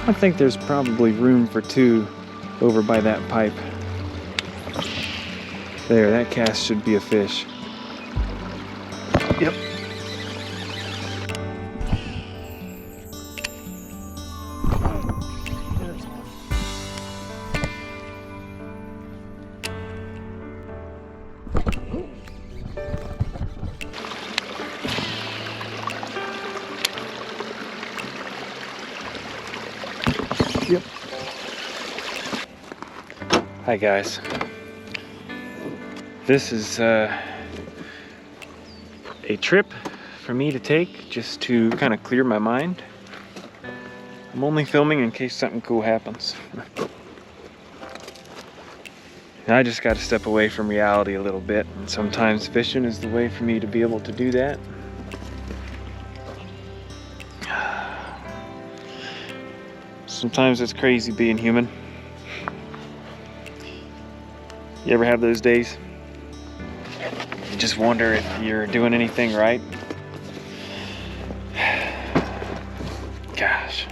I think there's probably room for 2 over by that pipe. There, that cast should be a fish. Yep. Yep. Hi guys. This is a trip for me to take just to kind of clear my mind. I'm only filming in case something cool happens. I just got to step away from reality a little bit, and sometimes fishing is the way for me to be able to do that. Sometimes it's crazy being human. You ever have those days? You just wonder if you're doing anything right. Gosh.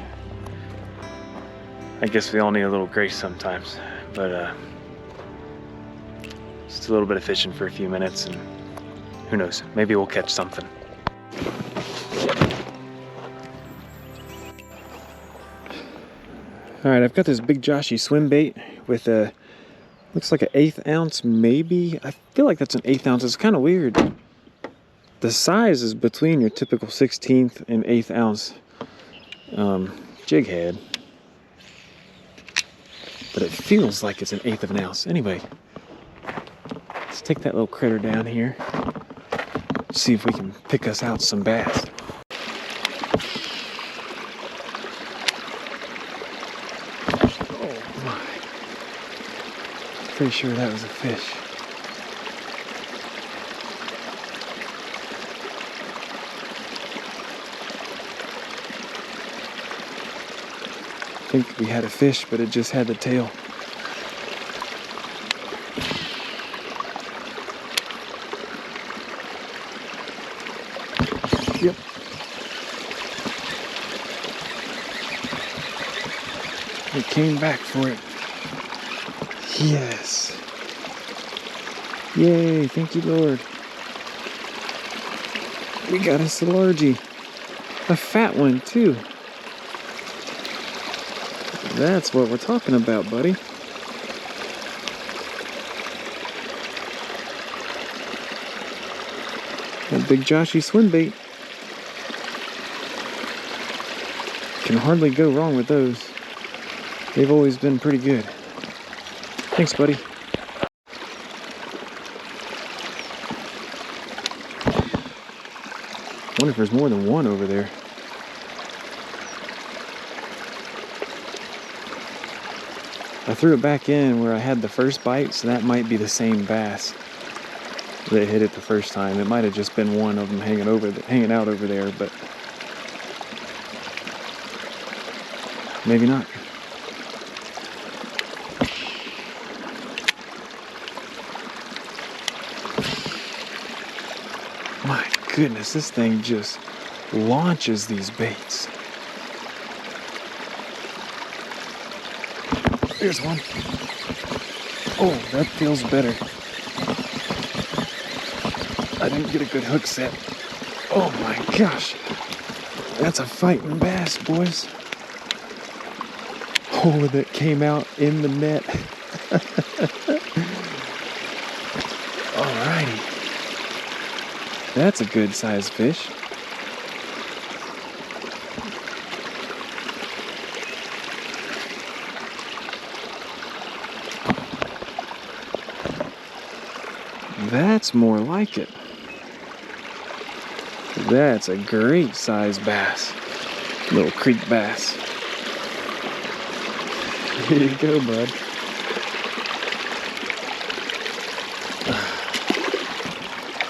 I guess we all need a little grace sometimes, but just a little bit of fishing for a few minutes, and who knows, maybe we'll catch something. All right, I've got this big Joshy swim bait with a, looks like an 1/8 ounce maybe. I feel like that's an 1/8 ounce. It's kind of weird. The size is between your typical 1/16 and 1/8 ounce jig head, but it feels like it's an 1/8 of an ounce. Anyway, let's take that little critter down here. See if we can pick us out some bass. Pretty sure that was a fish. I think we had a fish, but it just had the tail. Yep. It came back for it. Yes. Yay, thank you, Lord. We got us a largie. A fat one, too. That's what we're talking about, buddy. That big Joshy swim bait. Can hardly go wrong with those. They've always been pretty good. Thanks, buddy. I wonder if there's more than one over there. I threw it back in where I had the first bite, so that might be the same bass that hit it the first time. It might have just been one of them hanging out over there, but maybe not. My goodness, this thing just launches these baits. Here's one. Oh, that feels better. I didn't get a good hook set. Oh my gosh. That's a fighting bass, boys. Oh, that came out in the net. Alrighty. That's a good sized fish. That's more like it. That's a great sized bass. Little creek bass. Here you go, bud.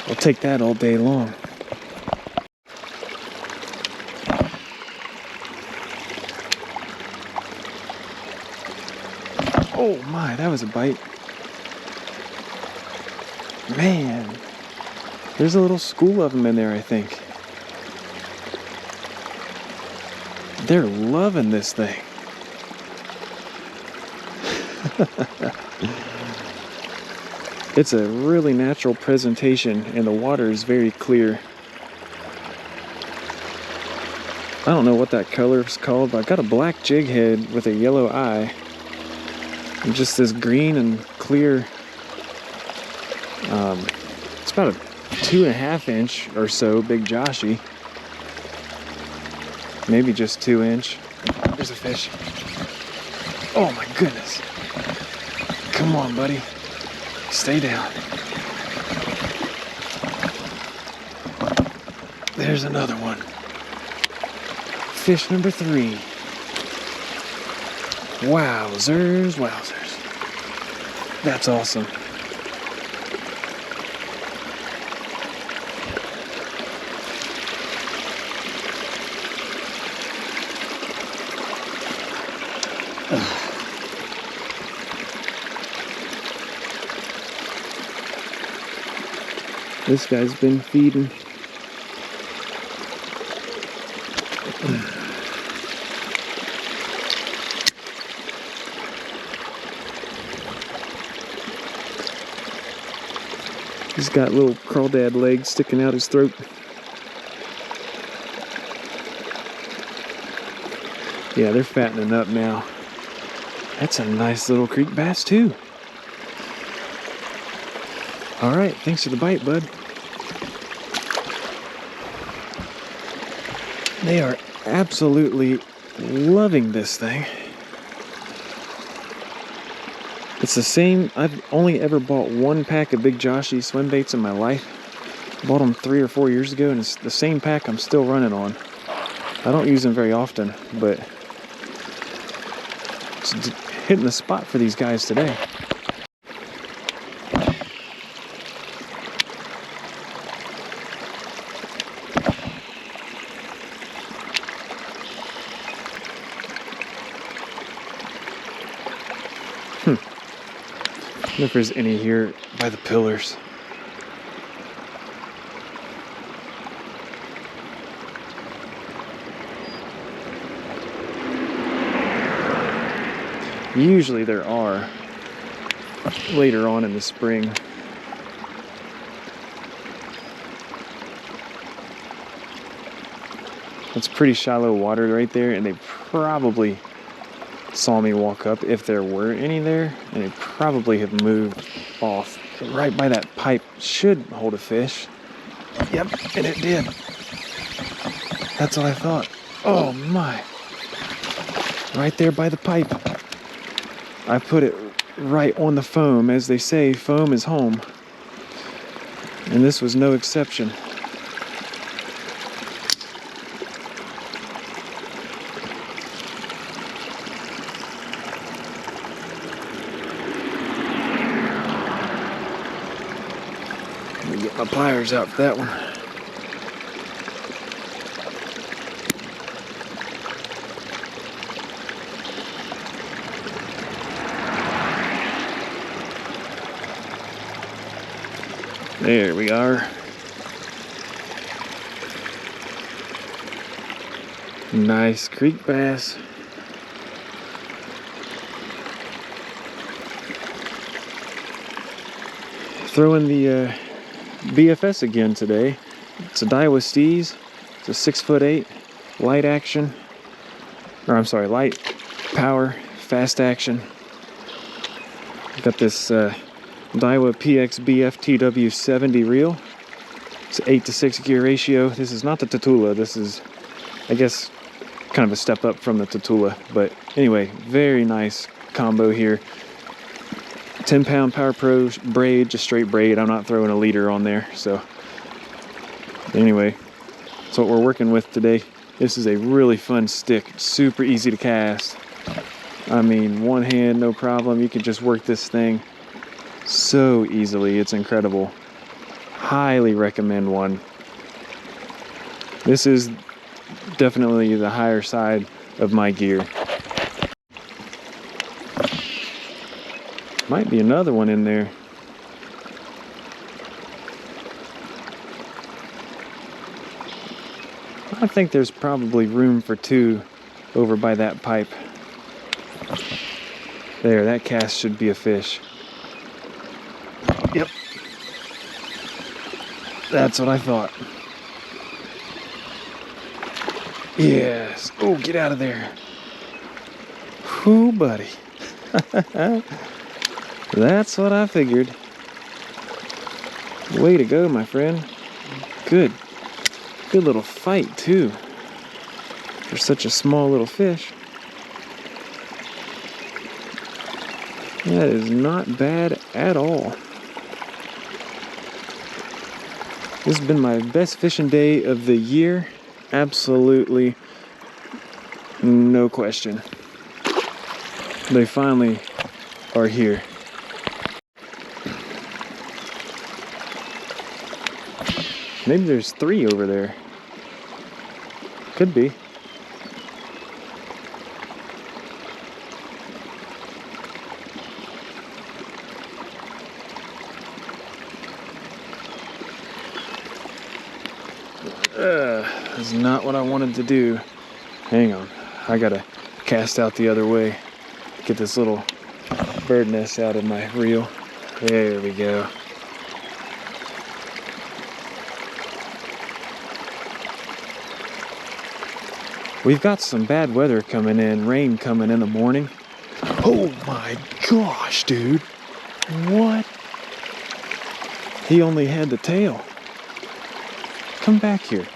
I'll take that all day long. Oh my, that was a bite. Man, there's a little school of them in there, I think. They're loving this thing. It's a really natural presentation and the water is very clear. I don't know what that color is called, but I've got a black jig head with a yellow eye. And just this green and clear. It's about a 2.5 inch or so big Joshy. Maybe just 2 inch. There's a fish. Oh my goodness. Come on, buddy. Stay down. There's another one. Fish number 3. Wowzers, wowzers. That's awesome. This guy's been feeding. He's got little crawdad legs sticking out his throat. Yeah, they're fattening up now. That's a nice little creek bass too. All right, thanks for the bite, bud. They are absolutely loving this thing. It's the same. I've only ever bought one pack of Big Joshy swim baits in my life. Bought them 3 or 4 years ago, and it's the same pack I'm still running on. I don't use them very often, but it's hitting the spot for these guys today. I wonder if there's any here by the pillars. Usually there are later on in the spring. It's pretty shallow water right there, and they probably saw me walk up if there were any there, and they probably have moved off. Right by that pipe should hold a fish. Yep, and it did. That's what I thought. Oh my. Right there by the pipe. I put it right on the foam. As they say, foam is home. And this was no exception. Let me get my pliers out for that one. There we are. Nice creek bass. Throwing the BFS again today. It's a Daiwa STEEZ. It's a 6'8", light action. Or I'm sorry, light power, fast action. Got this Daiwa PXBF TW70 reel. It's an 8-to-6 gear ratio. This is not the Tatula. This is, I guess, kind of a step up from the Tatula. But anyway, very nice combo here. 10-pound Power Pro braid, just straight braid. I'm not throwing a leader on there. So anyway, that's what we're working with today. This is a really fun stick. Super easy to cast. I mean, one hand, no problem. You can just work this thing so easily. It's incredible. Highly recommend one. This is definitely the higher side of my gear. Might be another one in there. I think there's probably room for 2 over by that pipe. There, that cast should be a fish. Yep. That's what I thought. Yes. Oh, get out of there. Whoo, buddy. That's what I figured. Way to go, my friend. Good. Good little fight, too. For such a small little fish. That is not bad at all. This has been my best fishing day of the year. Absolutely no question. They finally are here. Maybe there's 3 over there. Could be. That's not what I wanted to do. Hang on. I gotta cast out the other way. Get this little bird nest out of my reel. There we go. We've got some bad weather coming in, rain coming in the morning. Oh my gosh, dude. What? He only had the tail. Come back here.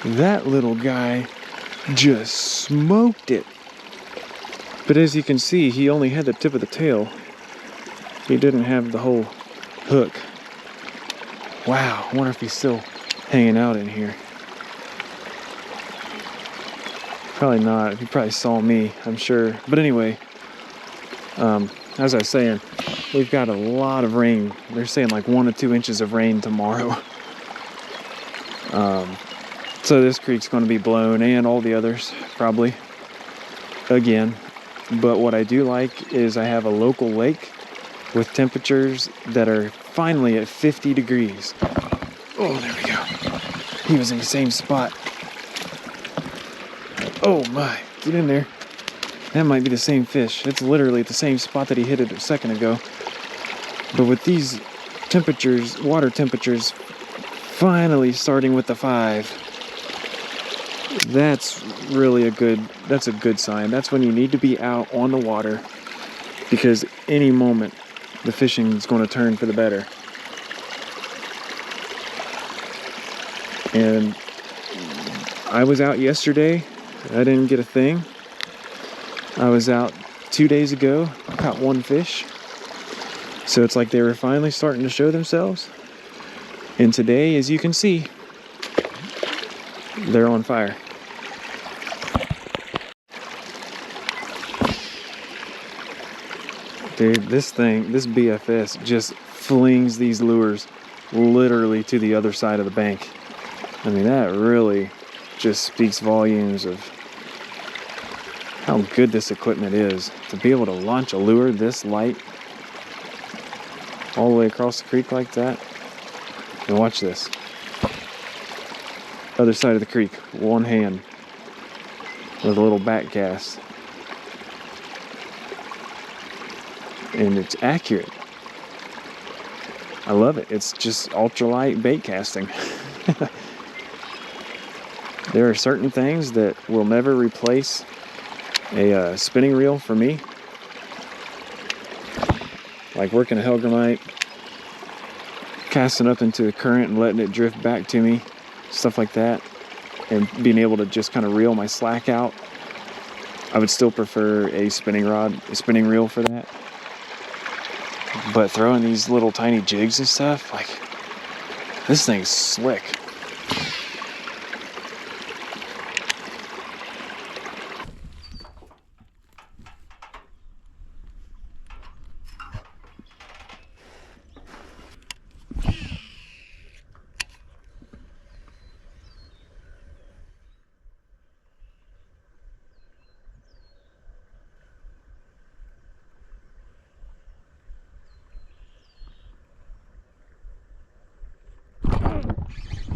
That little guy just smoked it. But as you can see, he only had the tip of the tail. He didn't have the whole hook. Wow, I wonder if he's still hanging out in here. Probably not. He probably saw me, I'm sure. But anyway, as I was saying, we've got a lot of rain. They're saying like 1 to 2 inches of rain tomorrow. So this creek's going to be blown, and all the others probably again. But what I do like is I have a local lake with temperatures that are finally at 50 degrees. Oh, there we go. He was in the same spot. Oh my, get in there. That might be the same fish. It's literally at the same spot that he hit it a second ago. But with these temperatures, water temperatures, finally starting with the 5, that's really a good sign. That's when you need to be out on the water, because any moment the fishing is going to turn for the better. And I was out yesterday. I didn't get a thing. I was out 2 days ago. I caught 1 fish. So it's like they were finally starting to show themselves. And today, as you can see, they're on fire. Dude, this BFS just flings these lures literally to the other side of the bank. I mean, that really just speaks volumes of how good this equipment is. To be able to launch a lure this light all the way across the creek like that. And watch this. Other side of the creek, 1 hand with a little back cast. And it's accurate. I love it. It's just ultralight bait casting. There are certain things that will never replace a spinning reel for me. Like working a Largemouth, casting up into the current and letting it drift back to me, stuff like that, and being able to just kind of reel my slack out. I would still prefer a spinning reel for that. But throwing these little tiny jigs and stuff, like, this thing's slick.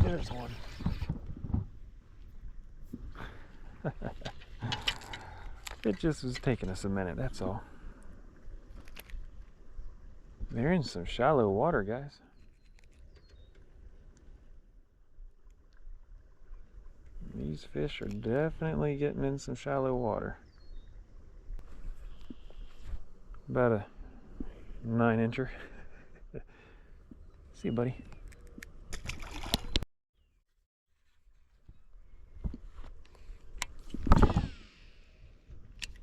There's one. It just was taking us a minute, that's all. They're in some shallow water, guys. These fish are definitely getting in some shallow water. About a 9-incher. See you, buddy.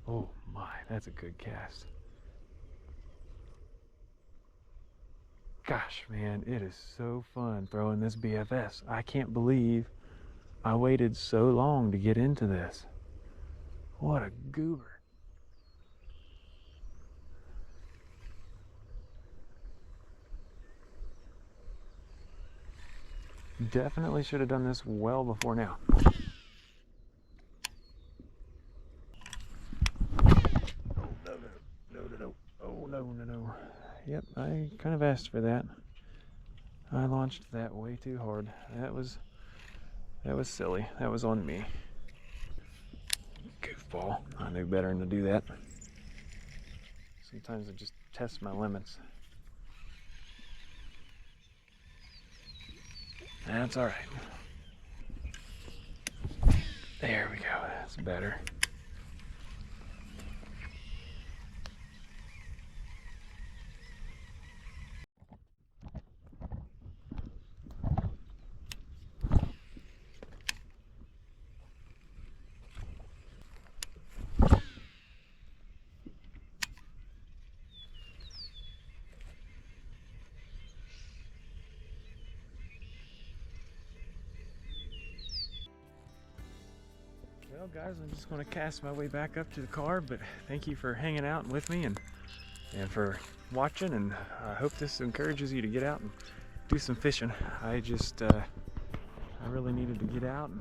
Oh my, that's a good cast. Gosh, man, it is so fun throwing this BFS. I can't believe I waited so long to get into this. What a goober. Definitely should have done this well before now. No. Yep, I kind of asked for that. I launched that way too hard. That was silly. That was on me. Goofball. I knew better than to do that. Sometimes I just test my limits. That's all right. There we go. That's better. Well guys, I'm just going to cast my way back up to the car, but thank you for hanging out with me and for watching, and I hope this encourages you to get out and do some fishing. I really needed to get out and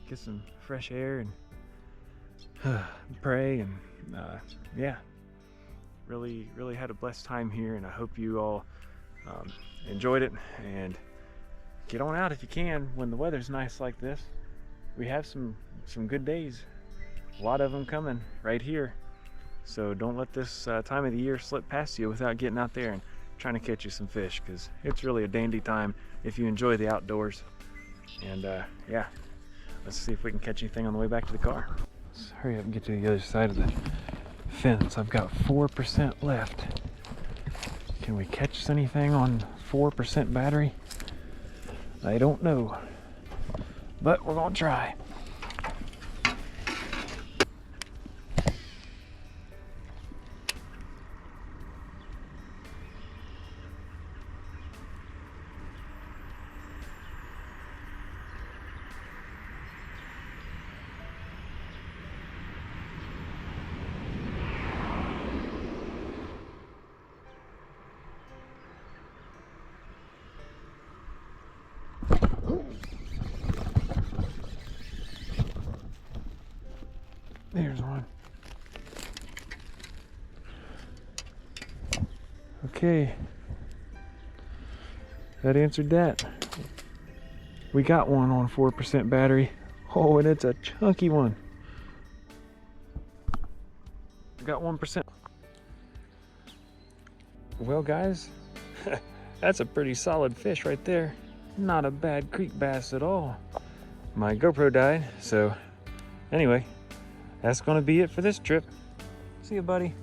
get some fresh air and pray, and yeah, really had a blessed time here, and I hope you all enjoyed it. And get on out if you can when the weather's nice like this. We have some good days, a lot of them coming right here, so don't let this time of the year slip past you without getting out there and trying to catch you some fish, because it's really a dandy time if you enjoy the outdoors. And yeah, let's see if we can catch anything on the way back to the car. Let's hurry up and get to the other side of the fence. I've got 4% left. Can we catch anything on 4% battery? I don't know, but we're gonna try. There's one. Okay, that answered that. We got one on 4% battery. Oh, and it's a chunky one. We got 1%. Well guys, that's a pretty solid fish right there. Not a bad creek bass at all. My GoPro died, so anyway, that's gonna be it for this trip. See you, buddy.